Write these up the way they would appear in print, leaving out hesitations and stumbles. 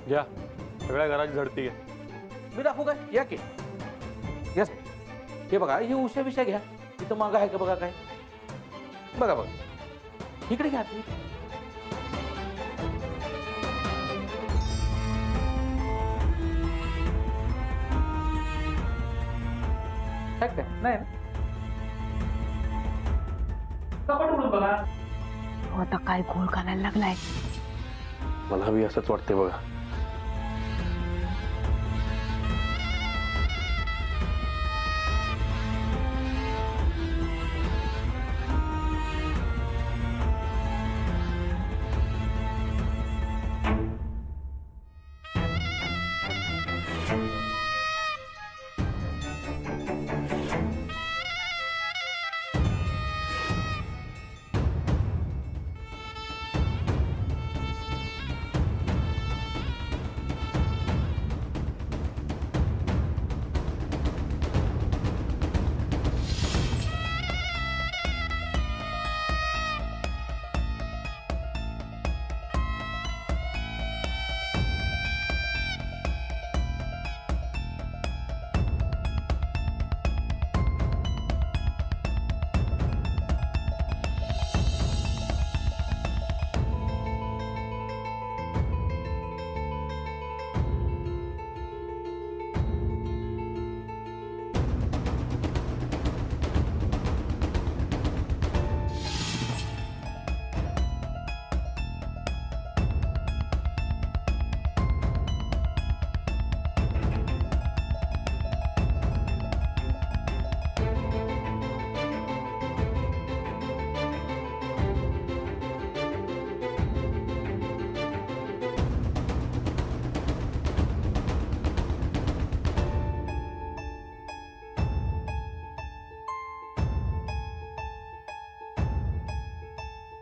घ्या, सगळ्या घराची झडती घ्या. मी दाखवू काय? या की यस. हे बघा, ही उशा विषय घ्या. इथं मागं आहे का बघा काय? बघा बघा, इकडे घ्या. नाही ना? कपाट उघडून बघा. हो, आता काय घोळ घालायला लागलाय. मला बी असंच वाटतंय बघा.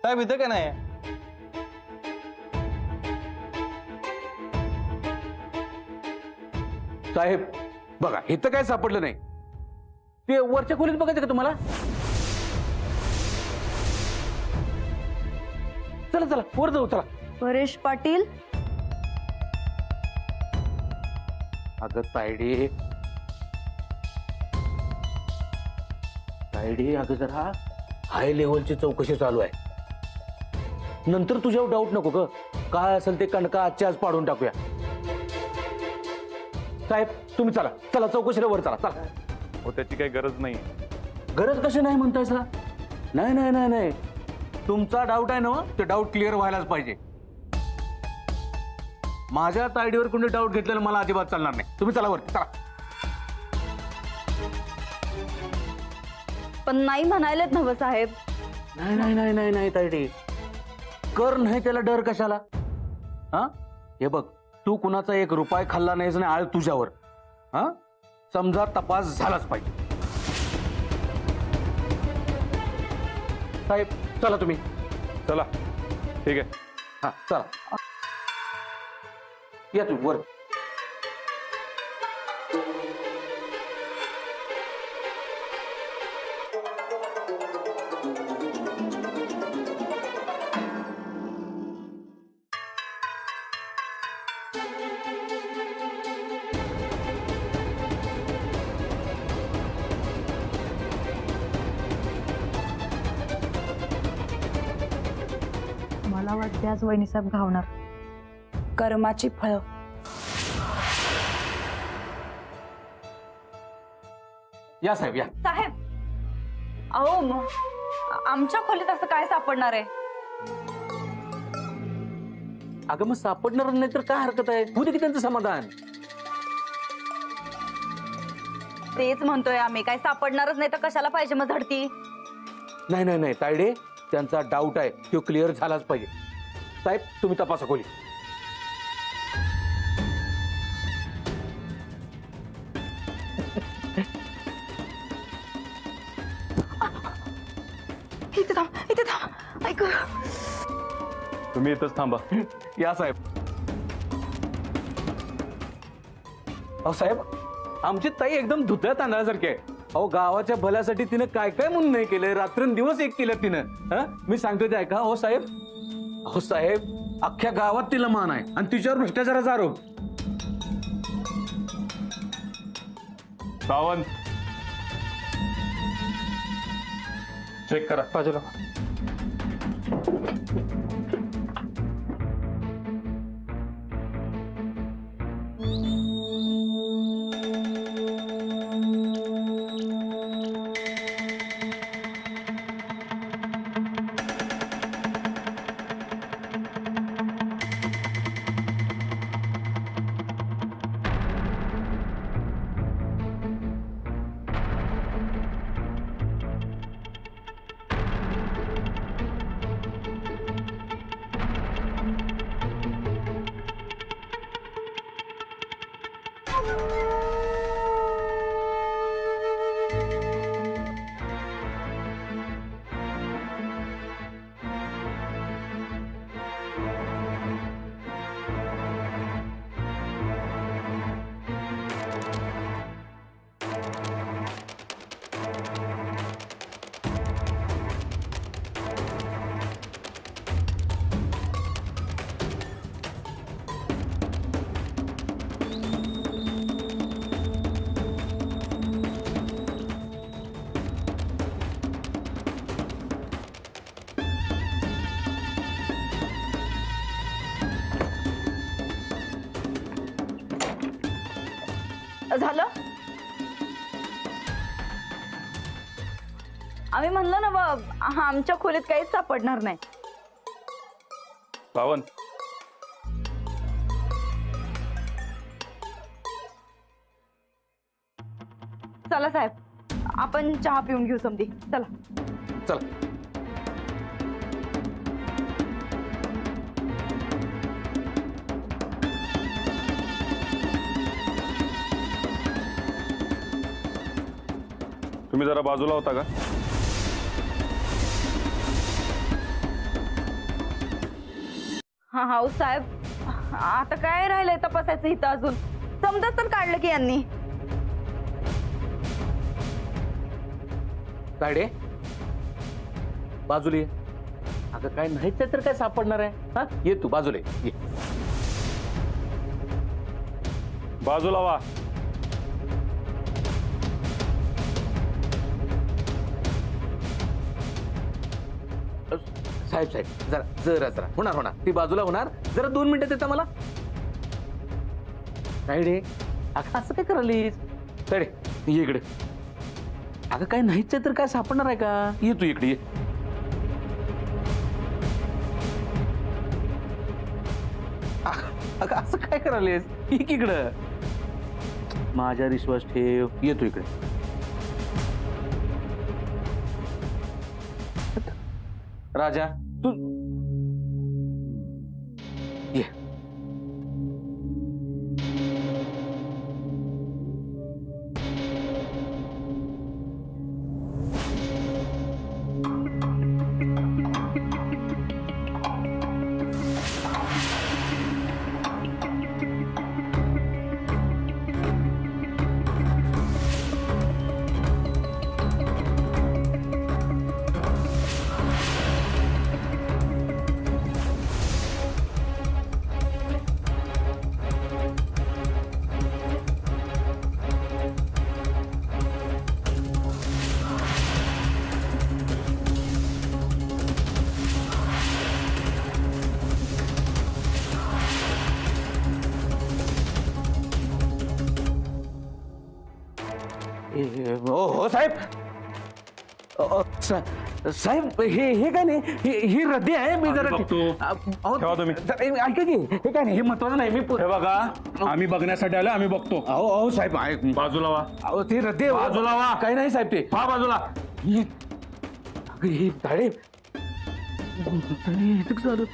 साहेब इथं का नाही? साहेब बघा, इथं काय सापडलं नाही. ते वरच्या खोलीत बघायचं का तुम्हाला? चला चला, वर जाऊ चला. परेश पाटील, अगं तायडे, तायडे, अगं जरा हाय लेवलची चौकशी चालू आहे. नंतर तुझ्यावर डाऊट नको ग. काय असेल ते कणका आजच्या आज पाडून टाकूया. साहेब तुम्ही चला चला, चौकशीला वर चला चला. हो, त्याची काही गरज नाही. गरज कशी नाही म्हणताय सा? नाही नाही नाही नाही, तुमचा डाऊट आहे ना, ते डाऊट क्लिअर व्हायलाच पाहिजे. माझ्या तायडीवर कोणी डाऊट घेतलेला मला अजिबात चालणार नाही. तुम्ही चला वर चला. पण नाही म्हणायलेत नव साहेब. नाही नाही नाही नाही नाही तायडी, कर नाही त्याला डर कशाला? हा, हे बघ, तू कुणाचा 1 रुपया खाल्ला नाहीस ना, आळ तुझ्यावर. हा, समजा तपास झालाच पाहिजे. साहेब चला तुम्ही. चला, ठीक आहे. हा चला, या तुम्ही वर. मला वाटते आज वहिनीसाहेब घावणार. कर्माची फळं. या साहेब या. साहेब, अहो आमच्या खोलीत असं काय सापडणार आहे? अगं मग सापडणार नाही तर काय हरकत आहे? होऊ दे की त्यांचं समाधान. तेच म्हणतोय आम्ही, काय सापडणारच नाही तर कशाला पाहिजे मग झडती? नाही नाही नाही तायडे, त्यांचा डाऊट आहे तो क्लिअर झालाच पाहिजे. साहेब तुम्ही तपासा खोली. इथे थांब, इथे थांब. ऐक, तुम्ही इथंच थांबा. या साहेब. अहो साहेब, आमची ताई एकदम धुत्या तांदळासारखी आहे. अहो गावाच्या भल्यासाठी तिने काय काय म्हणून नाही केलंय, रात्रंदिवस एक केलं तिनं. मी सांगतो ते ऐका. हो साहेब, अहो साहेब, अख्ख्या गावात तिला मान आहे आणि तिच्यावर भ्रष्टाचाराचा आरोप. सावंत, चेक करा. बाजूला. झालं. आम्ही म्हणलो ना आमच्या खोलीत काहीच सापडणार नाही. सावंत, चला साहेब, आपण चहा पिऊन घेऊ समधी. चला. चला. तुम्ही जरा बाजूला होता का? हा साहेब, आता काय राहिलंय तपासायचं इथं अजून? समजत तर काढलं की यांनी. तायडे, बाजूला ये. अगं काय नाहीच तर काय सापडणार आहे? हा, ये तू बाजूला ये. बाजूला वा. साहेब साहेब, जरा जरा जरा होणार. ती बाजूला होणार. जरा 2 मिनिटं देता मला? तायडे, अगं असं काय करालीस? तायडे, ये इकडे. अगं काय नाहीच तर काय सापडणार आहे का? ये तू इकडे ये. अगं असं काय करालीस? एक इकडं. माझ्यावर विश्वास ठेव. ये तू इकडे. राजा, तू ये. हो साहेब. साहेब, हे काय नाही, ही रद्दी आहे. मी जरा बघतो. ठेवा तुम्ही. ऐका की, हे काय नाही, हे महत्वाचं नाही. मी हे बघा, आम्ही बघण्यासाठी आलो, आम्ही बघतो. अहो साहेब, बाजूला वा. अहो ती रद्दी आहे. बाजूला वा. काही नाही साहेब, ते हा बाजूला. हे धाडे झालं.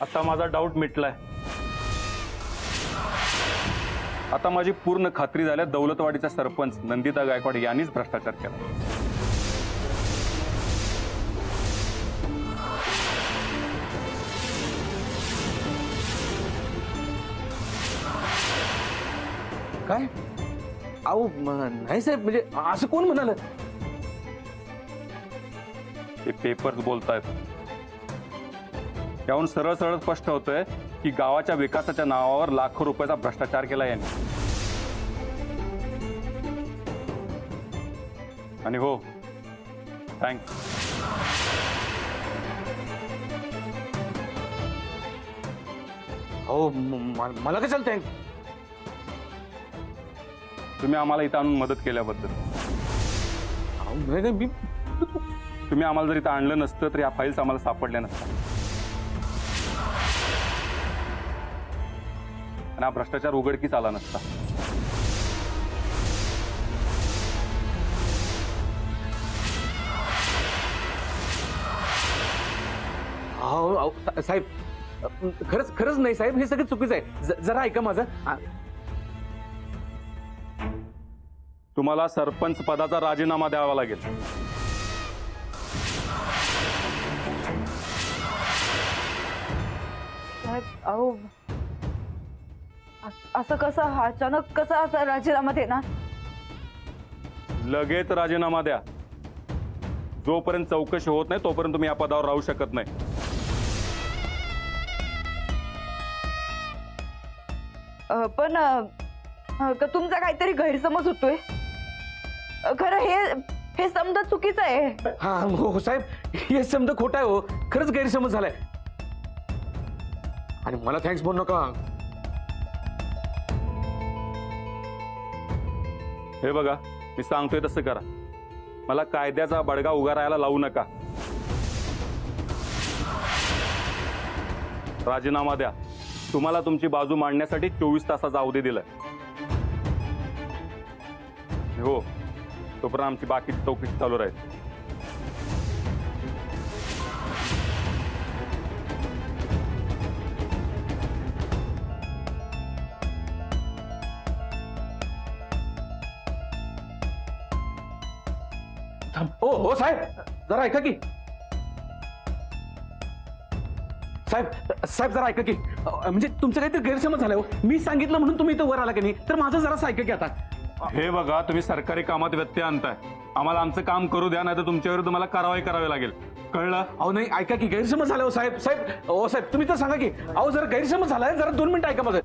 आता माझा डाऊट मिटलाय. आता माझी पूर्ण खात्री झाल्या दौलतवाडीचा सरपंच नंदिता गायकवाड यांनीच भ्रष्टाचार केला. काय अहो नाही साहेब, म्हणजे असं कोण म्हणाल? ते पेपर्स बोलतायत. याहून सरळ सरळ स्पष्ट होतंय की गावाच्या विकासाच्या नावावर लाखो रुपयाचा भ्रष्टाचार केला यांनी. आणि हो, थँक्स. हो मला कशाला थँक? तुम्ही आम्हाला इथं आणून मदत केल्याबद्दल. नाही नाही, मी तुम्ही आम्हाला जर इथं आणलं नसतं तर या फाईल्स आम्हाला सापडल्या नसत्या. आणि हा भ्रष्टाचार उघडकीस आला नसता. साहेब खरंच खरंच नाही साहेब, हे सगळं चुकीचं आहे. जरा ऐका माझं. तुम्हाला सरपंच पदाचा राजीनामा द्यावा लागेल. साहेब अहो असं कसं अचानक कसं असं राजीनामा देणार? लगेच राजीनामा द्या. जोपर्यंत चौकशी होत नाही तोपर्यंत तुम्ही या पदावर राहू शकत नाही. पण का तुमचा काहीतरी गैरसमज होतोय? खरं हे समजा चुकीचं आहे. हा हो साहेब, हे समजा खोटा आहे. हो खरंच गैरसमज झालाय. आणि मला थँक्स बोलू नका. हे बघा, मी सांगतोय तसं करा. मला कायद्याचा बडगा उगा राहायला लावू नका. राजीनामा द्या. तुम्हाला तुमची बाजू मांडण्यासाठी 24 तासाचा अवधी दिलाय. हो, तोपर्यंत आमची बाकीची चौकशी चालू राहील. हो हो साहेब, जरा ऐका की. साहेब जरा ऐका की. म्हणजे तुमचं काहीतरी गैरसमज झालाय. हो मी सांगितलं म्हणून तुम्ही इथं वर आला की नाही, तर माझं जरा ऐका की. आता हे बघा, तुम्ही सरकारी कामात व्यत्यय आणताय. आम्हाला आमचं काम करू द्या, नाही तर तुमच्या विरुद्ध मला कारवाई करावी लागेल. कळलं? अहो नाही, ऐका की. गैरसमज झाला. हो साहेब हो साहेब, तुम्ही तर सांगा की. अहो जरा गैरसमज झालाय, जरा 2 मिनिटं ऐका माझं.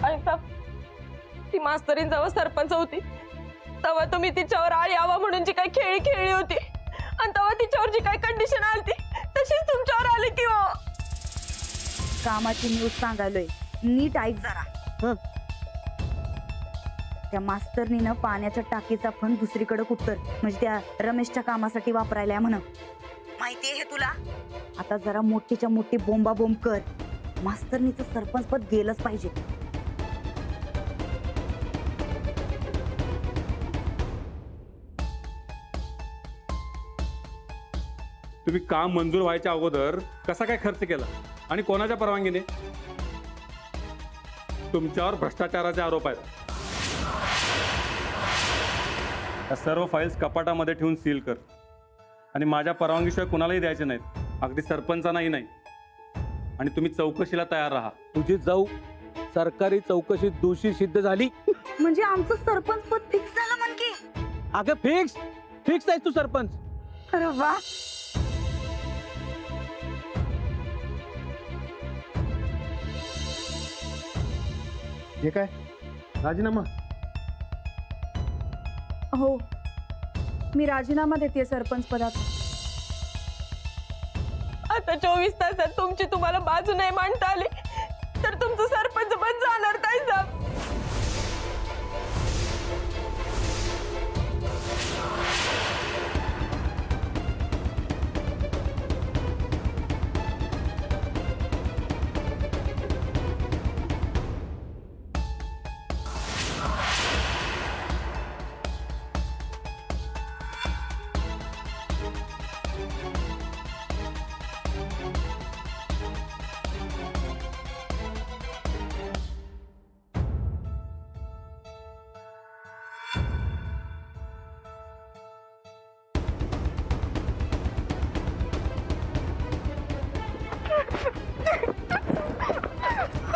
ताईसाहेब साहेब, ती मास्तरीन जेव्हा सरपंच होती तेव्हा तुम्ही तिच्यावर आळी यावा म्हणून जी काही खेळी खेळली होती आणि तेव्हा तिच्यावर जी काही कंडिशन आली तशीच तुमच्यावर आली की हो. कामाची न्यूज सांगायलोय, नीट ऐक जरा. त्या मास्तरनीनं पाण्याच्या टाकीचा फंड दुसरीकडे कुठतर म्हणजे त्या रमेशच्या कामासाठी वापरायला म्हण. माहितीये हे तुला? आता जरा मोठीच्या मोठी बोंबा बोंब कर. मास्तरनीचं सरपंच पद गेलंच पाहिजे. तुम्ही काम मंजूर व्हायच्या अगोदर कसा काय खर्च केला आणि कोणाच्या परवानगीने? तुमच्यावर भ्रष्टाचाराचे आरोप आहेत. या सर्व फाईल्स कपाटामध्ये ठेवून सील कर आणि माझ्या परवानगीशिवाय कुणालाही द्यायचे नाहीत, अगदी सरपंचांनाही नाही. आणि तुम्ही चौकशीला तयार राहा. तुझी जाऊ सरकारी चौकशीत दोषी सिद्ध झाली म्हणजे आमचं सरपंच पद फिक्स झालं म्हण की. अगं फिक्स आहेस तू सरपंच. अरे वा. हे काय राजीनामा? हो, मी राजीनामा देते सरपंच पदात. आता 24 तासात तुमची तुम्हाला बाजू नाही मांडता आली तर तुमचं सरपंच पण जाणार ताईसाहेब.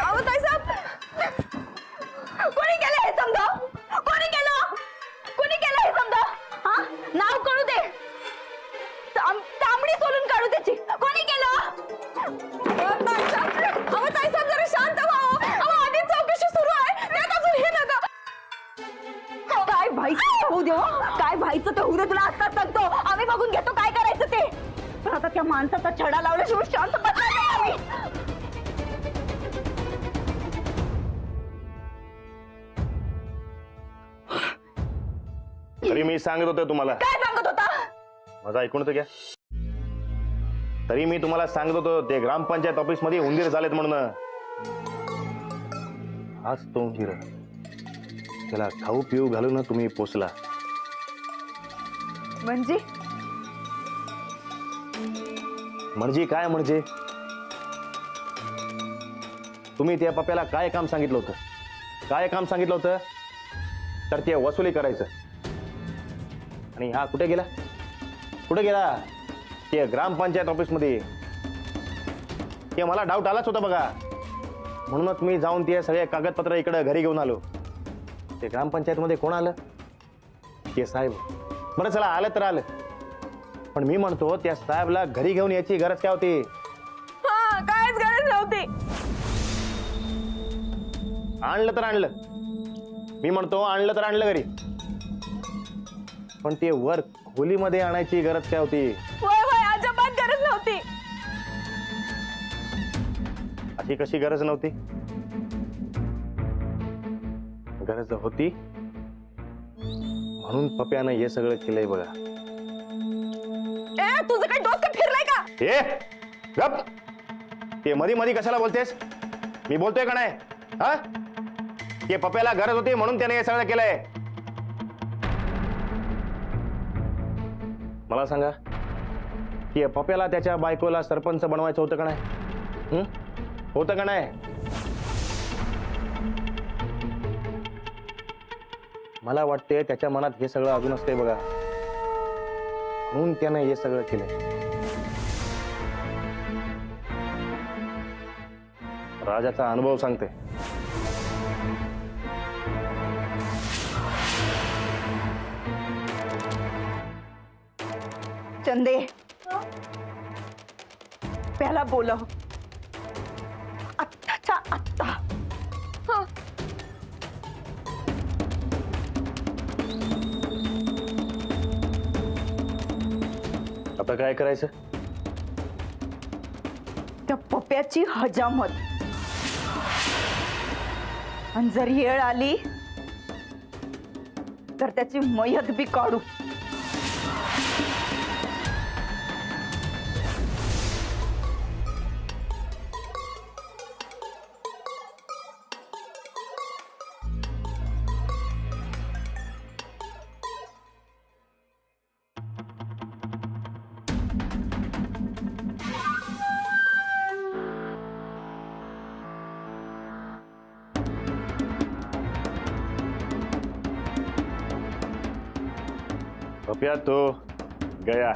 अहो ताईसाहेब, कोणी केलं हे समजा? कोणी केलं? कोणी केलं हे समजा? हा, नाव कळू दे. तांबडी सोलून काढू त्याची. कोणी केलं? अहो ताईसाहेब, जरा शांत व्हा. अहो आधीच चौकशी सुरू आहे, त्यात अजून हे नका. काय व्हायचं होऊ दे, काय व्हायचं ते होऊ दे. तुला आत्ताच सांगतो, आम्ही बघून घेतो काय करायचं ते. पण आता त्या माणसाचा छडा लावल्याशिवाय शांत बसणार नाही आम्ही. तरी मी सांगत होतो तुम्हाला, काय सांगत होता? माझं ऐकून तर घ्या. तरी मी तुम्हाला सांगत होतो ते ग्रामपंचायत ऑफिस मध्ये उंदीर झालेत म्हणून. आज तो उंदीर त्याला खाऊ पिऊ घालून तुम्ही पोचला. म्हणजे म्हणजे काय म्हणजे? तुम्ही त्या पप्याला काय काम सांगितलं होतं? काय काम सांगितलं होतं? तर ते वसुली करायचं. आणि हा कुठे गेला? कुठे गेला? ते ग्रामपंचायत ऑफिस मध्ये. ते मला डाऊट आलाच होता बघा, म्हणूनच मी जाऊन ते सगळे कागदपत्र इकडे घरी घेऊन आलो. ते ग्रामपंचायत मध्ये कोण आलं? ते साहेब. बरं चला, आलं तर आलं, पण मी म्हणतो त्या साहेबला घरी घेऊन यायची गरज काय होती? हा, कायच गरज नव्हती. आणलं तर आणलं, मी म्हणतो आणलं तर आणलं घरी, पण ते वर खोलीमध्ये आणायची गरज काय होती? होय होय, अजिबात गरज नव्हती. अशी कशी गरज नव्हती? गरज होती, म्हणून पप्यानं हे सगळं केलंय बघा. ए, तुझं काही डोसकं फिरलंय का? ए गप, ते मधी मधी कशाला बोलतेस? मी बोलतोय का नाही? हा, ते पप्याला गरज होती म्हणून त्याने हे सगळं केलंय. मला सांगा, की पप्याला त्याच्या बायकोला सरपंच बनवायचं होतं का नाही? होतं का नाही? मला वाटते त्याच्या मनात हे सगळं अजून असते बघा, म्हणून त्यानं हे सगळं केलंय. राजाचा अनुभव सांगते. चंदे, पहिला बोलव आत्ताच्या आत्ता. हं. आता काय करायचं? त्या पप्याची हजामत. आणि जर येळ आली तर त्याची मयत बी काढू. पप्या तो गया.